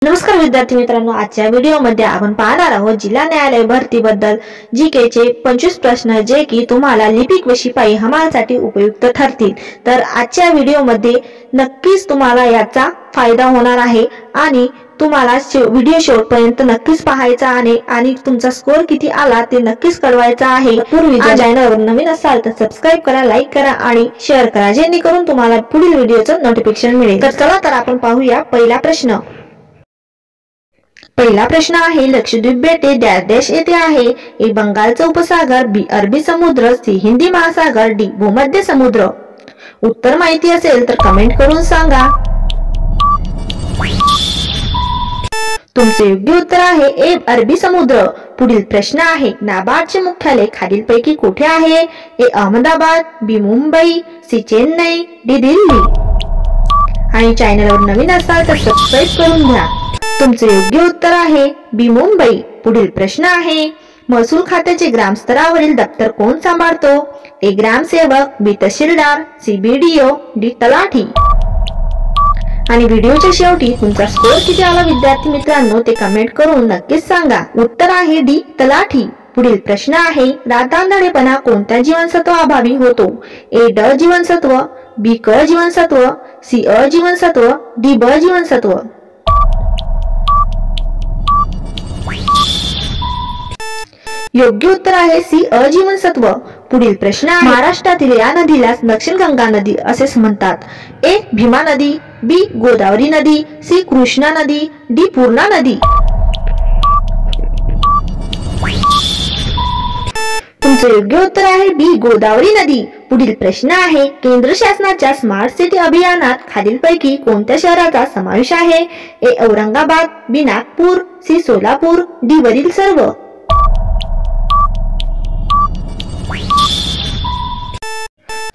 नमस्कार विद्यार्थी मित्रांनो, आजच्या व्हिडिओमध्ये आपण पाहणार आहोत जिल्हा न्यायालय भरती बद्दल जीके चे 25 प्रश्न जे की तुम्हाला लिपिक व शिपाई हमालसाठी उपयुक्त ठरतील। तर आजच्या व्हिडिओमध्ये नक्कीच तुम्हाला याचा फायदा होणार आहे आणि तुम्हाला व्हिडिओ शेवटपर्यंत नक्कीच पाहायचा आहे आणि तुमचा स्कोर किती आला ते नक्कीच कळवायचा आहे। पूर्वी जर चॅनलवर नवीन असाल तर सबस्क्राइब करा, लाईक करा आणि शेअर करा जेणेकरून तुम्हाला पुढील व्हिडिओचं नोटिफिकेशन मिळेल। तर चला तर आपण पाहूया पहिला प्रश्न। पहिला प्रश्न आहे, लक्षद्वीप बेटे डॅश डॅश येथे आहे। ए बंगालचा उपसागर, बी अरबी समुद्र, सी हिंदी महासागर, डी भूमध्य समुद्र। उत्तर माहिती असेल तर कमेंट करून सांगा। तुमचे योग्य उत्तर आहे ए अरबी समुद्र। पुढील प्रश्न आहे, नाबार्डचे मुख्यालय खालीलपैकी कुठे आहे? ए अहमदाबाद, बी मुंबई, सी चेन्नई, डी दिल्ली। आणि चॅनलवर नवीन असाल तर सबस्क्राइब करून घ्या। तुमचे योग्य उत्तर आहे बी मुंबई। पुढील प्रश्न आहे, महसूल खात्याचे ग्रामस्तरावरील दप्तर कोण सांभाळतो? ए ग्रामसेवक, बी तहसीलदार, सी बीडीओ, डी तलाठी। आणि व्हिडिओच्या शेवटी तुमचा स्कोर किती आला विद्यार्थी मित्रांनो ते कमेंट करून नक्कीच सांगा। उत्तर आहे डी तलाठी। पुढील प्रश्न आहे, रातांधळेपणा कोणत्या जीवनसत्व अभावी होतो? ए ड जीवनसत्व, बी क जीवनसत्व, सी अ जीवनसत्व, डी ब जीवनसत्व। योग्य उत्तर आहे सी अ जीवनसत्व। पुढील प्रश्न आहे, महाराष्ट्रातील या नदीला दक्षिण गंगा नदी असे म्हणतात? ए भीमा नदी, बी गोदावरी नदी, सी कृष्णा नदी, डी पूर्णा नदी। तुमचे योग्य उत्तर आहे बी गोदावरी नदी। पुढील प्रश्न आहे, केंद्र शासनाच्या स्मार्ट सिटी अभियानात खालीलपैकी कोणत्या शहराचा समावेश आहे? ए औरंगाबाद, बी नागपूर, सी सोलापूर, डी वरील सर्व।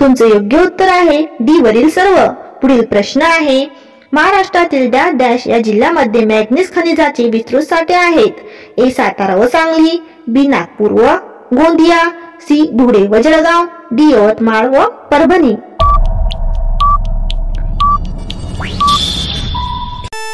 तुमचे योग्य उत्तर आहे डी वरील सर्व। पुढील प्रश्न आहे, महाराष्ट्रातील डॅश डॅश या जिल्ह्यामध्ये मॅग्नीज खनिजाचे विस्तृत साठे आहेत? ए सातारा व सांगली, बी नागपूर व गोंदिया, सी धुळे व जळगाव, डी यवतमाळ व परभणी।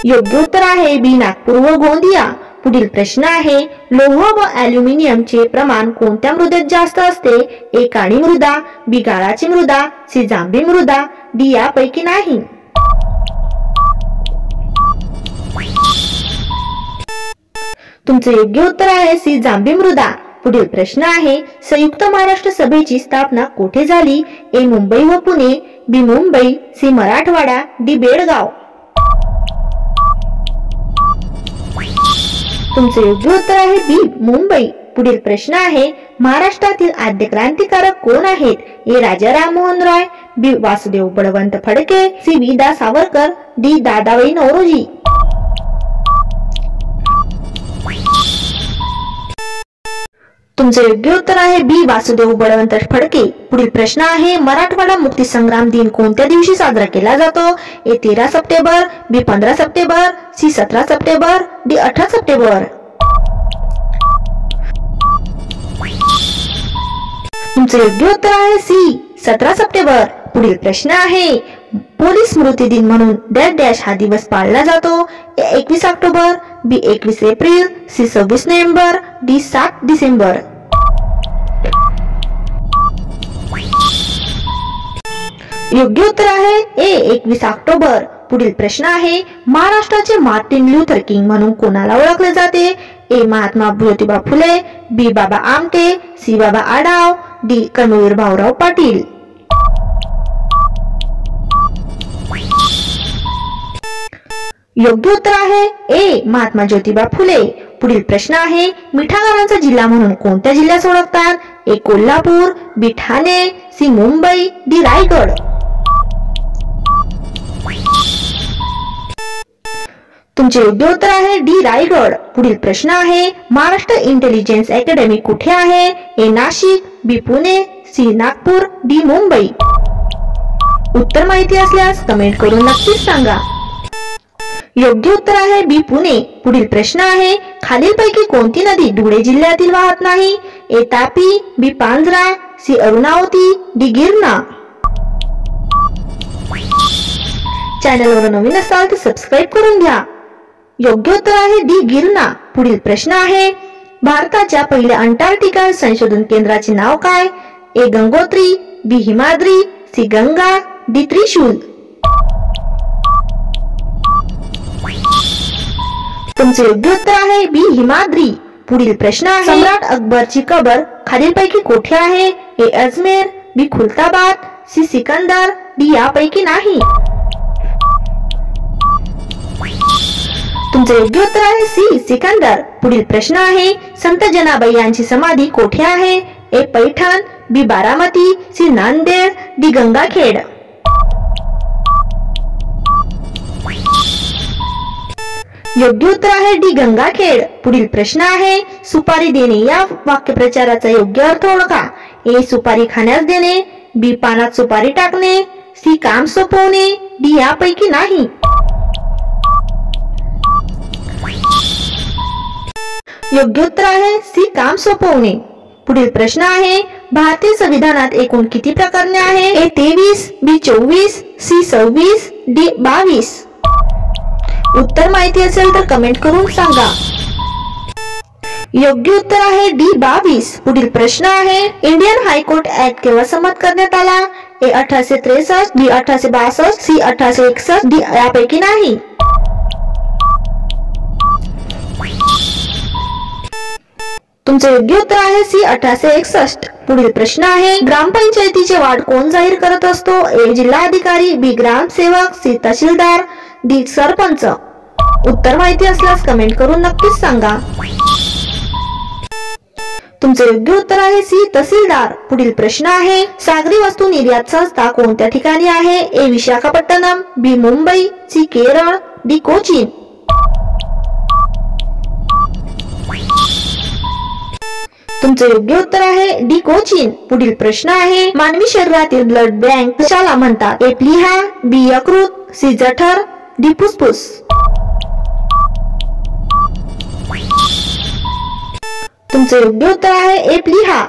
योग्य उत्तर आहे बी नागपूर व गोंदिया। पुढील प्रश्न आहे, लोह व ॲल्युमिनियमचे प्रमाण कोणत्या मृदेत जास्त असते? ए काळी मृदा, बी गाळाची मृदा, सी जांभी मृदा, डी यापैकी नाही। तुमचे योग्य उत्तर आहे सी जांभी मृदा। पुढील प्रश्न आहे, संयुक्त महाराष्ट्र सभेची स्थापना कोठे झाली? ए मुंबई व पुणे, बी मुंबई, सी मराठवाडा, डी बेळगाव। तुमचे योग्य उत्तर आहे बी मुंबई। पुढील प्रश्न आहे, महाराष्ट्रातील आद्य क्रांतिकारक कोण आहेत? ए राजा राममोहन रॉय, बी वासुदेव बळवंत फडके, सी वी दा सावरकर, डी दादाभाई नौरोजी। तुमचे योग्य उत्तर आहे बी वासुदेव बळवंत फडके। पुढील प्रश्न आहे, मराठवाडा मुक्ती संग्राम दिन कोणत्या दिवशी साजरा केला जातो? A 13 September, B 15 September, C 17 September, D 18 September. तुमचे योग्य उत्तर आहे सी 17 सप्टेंबर। पुढील प्रश्न आहे, पोलीस स्मृती दिन म्हणून डॅश डॅश हा दिवस पाळला जातो? A 21 October, B 21 April, C 26 November, D 7 December. योग्य उत्तर आहे ए 21 ऑक्टोबर। पुढील प्रश्न आहे, महाराष्ट्राचे मार्टिन ल्यूथर किंग म्हणून कोणाला ओळखले जाते? ए महात्मा ज्योतिबा फुले, बी बाबा आमटे, सी बाबा आढाव, डी कर्मवीर भाऊराव पाटील। योग्य उत्तर आहे ए महात्मा ज्योतिबा फुले। पुढील प्रश्न आहे, मिठागरांचा जिल्हा म्हणून कोणत्या जिल्ह्यास ओळखतात? ए कोल्हापूर, बी ठाणे, सी मुंबई, डी रायगड। तुमचे योग्य उत्तर आहे डी रायगड। पुढील प्रश्न आहे, महाराष्ट्र इंटेलिजन्स अकॅडमी कुठे आहे? ए नाशिक, बी पुणे, सी नागपूर, डी मुंबई। उत्तर माहिती असल्यास कमेंट करून नक्कीच सांगा। योग्य उत्तर आहे बी पुणे। पुढील प्रश्न आहे, खालीलपैकी कोणती नदी धुळे जिल्ह्यातील वाहत नाही? ए तापी, बी पांझरा, सी अरुणावती, डी गिरणा। चॅनलवर नवीन असाल तर सबस्क्राइब करून घ्या। योग्य उत्तर आहे डी गिरणा। पुढील प्रश्न आहे, भारताच्या पहिल्या अंटार्क्टिका संशोधन केंद्राचे नाव काय? ए गंगोत्री, बी हिमाद्री, सी गंगा, डी त्रिशूल। तुमचे योग्य उत्तर आहे बी हिमाद्री। पुढील प्रश्न आहे, सम्राट अकबरची कबर खालीलपैकी कोठे आहे? ए अजमेर, बी खुलताबाद, सी सिकंदर, डी यापैकी नाही। तुमचे योग्य उत्तर आहे सी सिकंदर। पुढील प्रश्न आहे, संत जनाबाई यांची समाधी कोठे आहे? ए पैठण, बी बारामती, सी नांदेड, डी गंगाखेड। योग्य उत्तर आहे डी गंगाखेड। पुढील प्रश्न आहे, सुपारी देणे या वाक्यप्रचाराचा योग्य अर्थ ओळखा। ए सुपारी खाण्यास देणे, बी पानात सुपारी टाकणे, सी काम सोपवणे, डी यापैकी नाही। योग्य उत्तर आहे सी काम सोपवणे। पुढील प्रश्न आहे, भारतीय संविधानात एकूण किती प्रकरणे आहे? ए 23, बी 24, सी 26, डी 22। उत्तर माहिती असेल तर कमेंट करून सांगा। योग्य उत्तर आहे डी 22। पुढील प्रश्न आहे, इंडियन हायकोर्ट ऍक्ट केव्हा संमत करण्यात आला? ए 1863, बी 1862, सी 1861, डी यापैकी नाही। तुमचे योग्य उत्तर आहे सी 1861। पुढील प्रश्न आहे, ग्रामपंचायतीचे वार्ड कोण जाहीर करत असतो? ए जिल्हाधिकारी, बी ग्रामसेवक, सी तहसीलदार, डी सरपंच। उत्तर माहिती असल्यास कमेंट करून नक्कीच सांगा। तुमचे योग्य उत्तर आहे सी तहसीलदार। पुढील प्रश्न आहे, सागरी वस्तू निर्यात संस्था कोणत्या ठिकाणी आहे? ए विशाखापट्टणम, बी मुंबई, सी केरळ, डी कोचीन। तुमचे योग्य उत्तर आहे डी कोचीन। पुढील प्रश्न आहे, मानवी शरीरातील ब्लड बँक कशाला म्हणतात? ए प्लीहा, बी यकृत, सी जठर, डी फुफ्फुस। तुमचे योग्य उत्तर आहे ए प्लीहा।